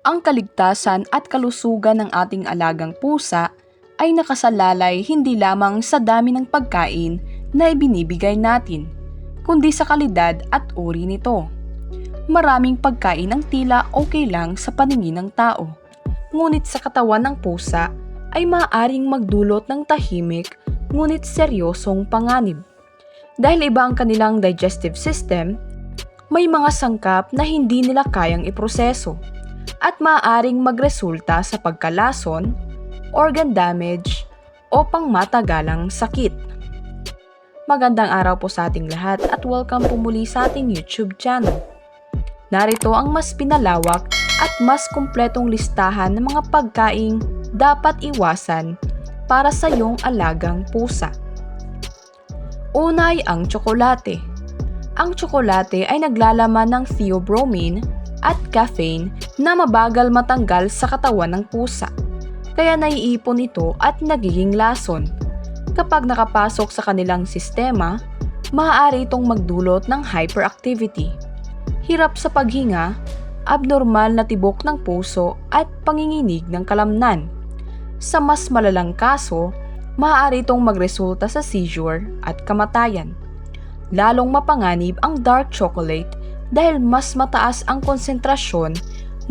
Ang kaligtasan at kalusugan ng ating alagang pusa ay nakasalalay hindi lamang sa dami ng pagkain na ibinibigay natin, kundi sa kalidad at uri nito. Maraming pagkain ang tila okay lang sa paningin ng tao, ngunit sa katawan ng pusa ay maaaring magdulot ng tahimik ngunit seryosong panganib. Dahil iba ang kanilang digestive system, may mga sangkap na hindi nila kayang iproseso at maaaring magresulta sa pagkalason, organ damage, o pangmatagalang sakit. Magandang araw po sa ating lahat at welcome po muli sa ating YouTube channel. Narito ang mas pinalawak at mas kumpletong listahan ng mga pagkaing dapat iwasan para sa iyong alagang pusa. Una ay ang tsokolate. Ang tsokolate ay naglalaman ng theobromine at caffeine na mabagal matanggal sa katawan ng pusa. Kaya naiipon ito at nagiging lason. Kapag nakapasok sa kanilang sistema, maaari itong magdulot ng hyperactivity, hirap sa paghinga, abnormal na tibok ng puso at panginginig ng kalamnan. Sa mas malalang kaso, maaari itong magresulta sa seizure at kamatayan. Lalong mapanganib ang dark chocolate dahil mas mataas ang konsentrasyon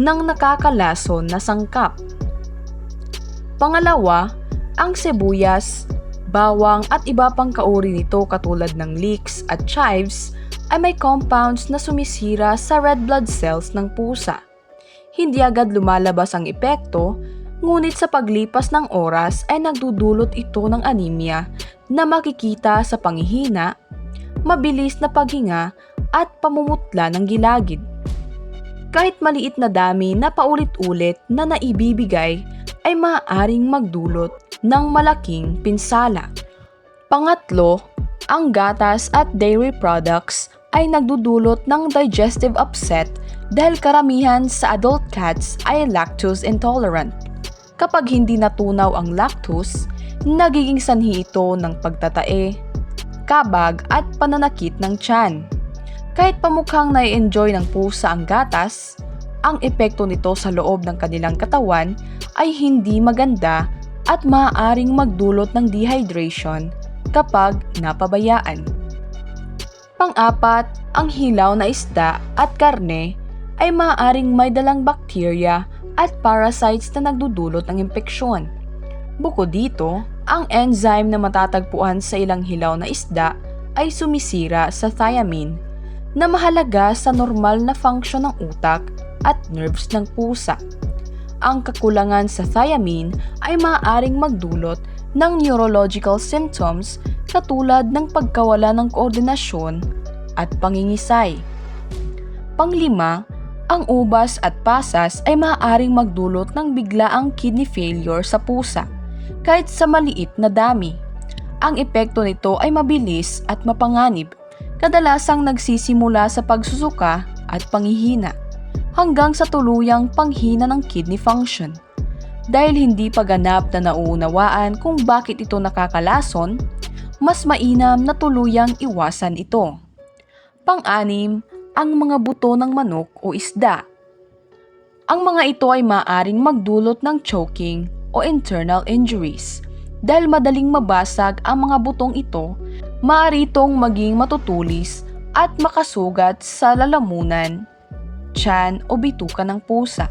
ng nakakalason na sangkap. Pangalawa, ang sibuyas, bawang at iba pang kauri nito katulad ng leeks at chives ay may compounds na sumisira sa red blood cells ng pusa. Hindi agad lumalabas ang epekto, ngunit sa paglipas ng oras ay nagdudulot ito ng anemia na makikita sa panghihina, mabilis na paghinga at pamumutla ng gilagid. Kahit maliit na dami na paulit-ulit na naibibigay ay maaaring magdulot ng malaking pinsala. Pangatlo, ang gatas at dairy products ay nagdudulot ng digestive upset dahil karamihan sa adult cats ay lactose intolerant. Kapag hindi natunaw ang lactose, nagiging sanhi ito ng pagtatae, kabag at pananakit ng tiyan. Kahit pamukhang nai-enjoy ng pusa ang gatas, ang epekto nito sa loob ng kanilang katawan ay hindi maganda at maaaring magdulot ng dehydration kapag napabayaan. Pang-apat, ang hilaw na isda at karne ay maaaring may dalang bakterya at parasites na nagdudulot ng impeksyon. Bukod dito, ang enzyme na matatagpuan sa ilang hilaw na isda ay sumisira sa thiamine na mahalaga sa normal na function ng utak at nerves ng pusa. Ang kakulangan sa thiamine ay maaaring magdulot ng neurological symptoms katulad ng pagkawala ng koordinasyon at pangingisay. Panglima, ang ubas at pasas ay maaaring magdulot ng biglaang kidney failure sa pusa kahit sa maliit na dami. Ang epekto nito ay mabilis at mapanganib, kadalasang nagsisimula sa pagsusuka at panghihina hanggang sa tuluyang panghina ng kidney function. Dahil hindi pa ganap na nauunawaan kung bakit ito nakakalason, mas mainam na tuluyang iwasan ito. Pang-anim, ang mga buto ng manok o isda. Ang mga ito ay maaaring magdulot ng choking o internal injuries. Dahil madaling mabasag ang mga butong ito, maaari itong maging matutulis at makasugat sa lalamunan, tiyan o bituka ng pusa.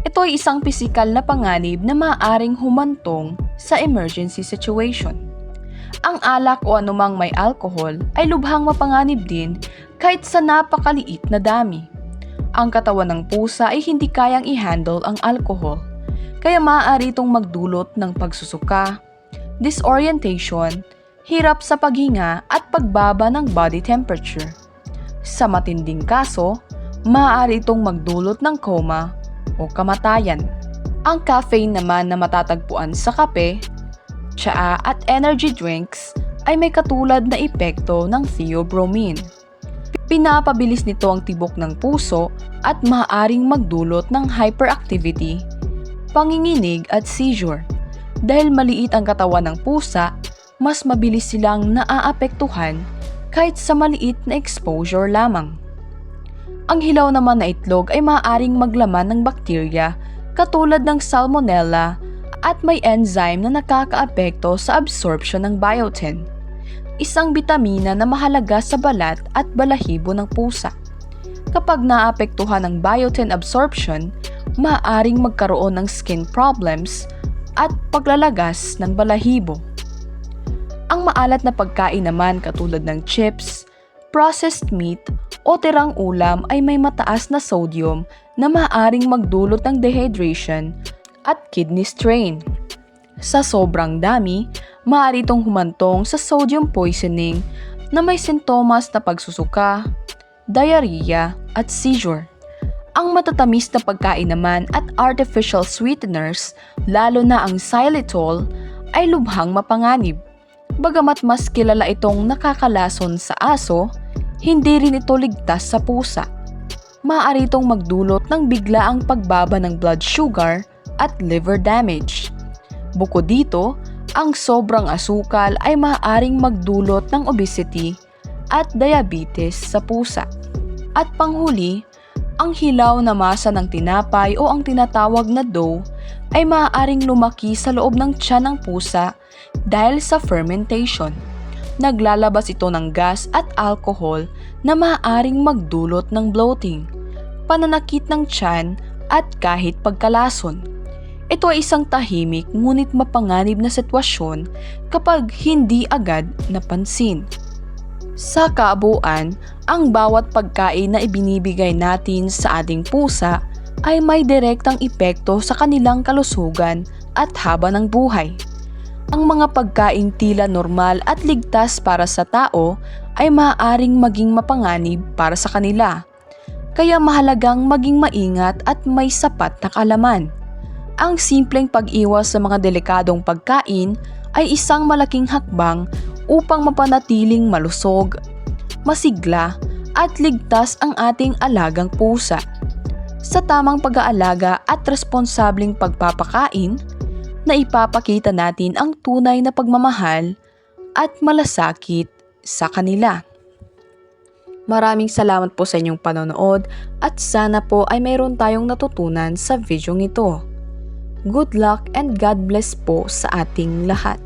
Ito ay isang pisikal na panganib na maaaring humantong sa emergency situation. Ang alak o anumang may alcohol ay lubhang mapanganib din kahit sa napakaliit na dami. Ang katawan ng pusa ay hindi kayang i-handle ang alcohol, kaya maaari itong magdulot ng pagsusuka, disorientation, hirap sa paghinga at pagbaba ng body temperature. Sa matinding kaso, maaari itong magdulot ng coma o kamatayan. Ang caffeine naman na matatagpuan sa kape, tsaa at energy drinks ay may katulad na epekto ng theobromine. Pinapabilis nito ang tibok ng puso at maaaring magdulot ng hyperactivity, panginginig at seizure. Dahil maliit ang katawan ng pusa, mas mabilis silang naaapektuhan kahit sa maliit na exposure lamang. Ang hilaw naman na itlog ay maaaring maglaman ng bakterya katulad ng salmonella at may enzyme na nakakaapekto sa absorption ng biotin, isang bitamina na mahalaga sa balat at balahibo ng pusa. Kapag naapektuhan ng biotin absorption, maaaring magkaroon ng skin problems at paglalagas ng balahibo. Ang maalat na pagkain naman katulad ng chips, processed meat o tirang ulam ay may mataas na sodium na maaaring magdulot ng dehydration at kidney strain. Sa sobrang dami, maaari itong humantong sa sodium poisoning na may sintomas na pagsusuka, diarrhea at seizure. Ang matatamis na pagkain naman at artificial sweeteners, lalo na ang xylitol, ay lubhang mapanganib. Bagamat mas kilala itong nakakalason sa aso, hindi rin ito ligtas sa pusa. Maaari itong magdulot ng biglaang pagbaba ng blood sugar at liver damage. Bukod dito, ang sobrang asukal ay maaaring magdulot ng obesity at diabetes sa pusa. At panghuli, ang hilaw na masa ng tinapay o ang tinatawag na dough ay maaaring lumaki sa loob ng tiyan ng pusa dahil sa fermentation. Naglalabas ito ng gas at alcohol na maaaring magdulot ng bloating, pananakit ng tiyan at kahit pagkalason. Ito ay isang tahimik ngunit mapanganib na sitwasyon kapag hindi agad napansin. Sa kabuuan, ang bawat pagkain na ibinibigay natin sa ating pusa ay may direktang epekto sa kanilang kalusugan at haba ng buhay. Ang mga pagkain tila normal at ligtas para sa tao ay maaaring maging mapanganib para sa kanila. Kaya mahalagang maging maingat at may sapat na kaalaman. Ang simpleng pag-iwas sa mga delikadong pagkain ay isang malaking hakbang upang mapanatiling malusog, masigla at ligtas ang ating alagang pusa. Sa tamang pag-aalaga at responsableng pagpapakain, na ipapakita natin ang tunay na pagmamahal at malasakit sa kanila. Maraming salamat po sa inyong panonood at sana po ay mayroon tayong natutunan sa video ito. Good luck and God bless po sa ating lahat.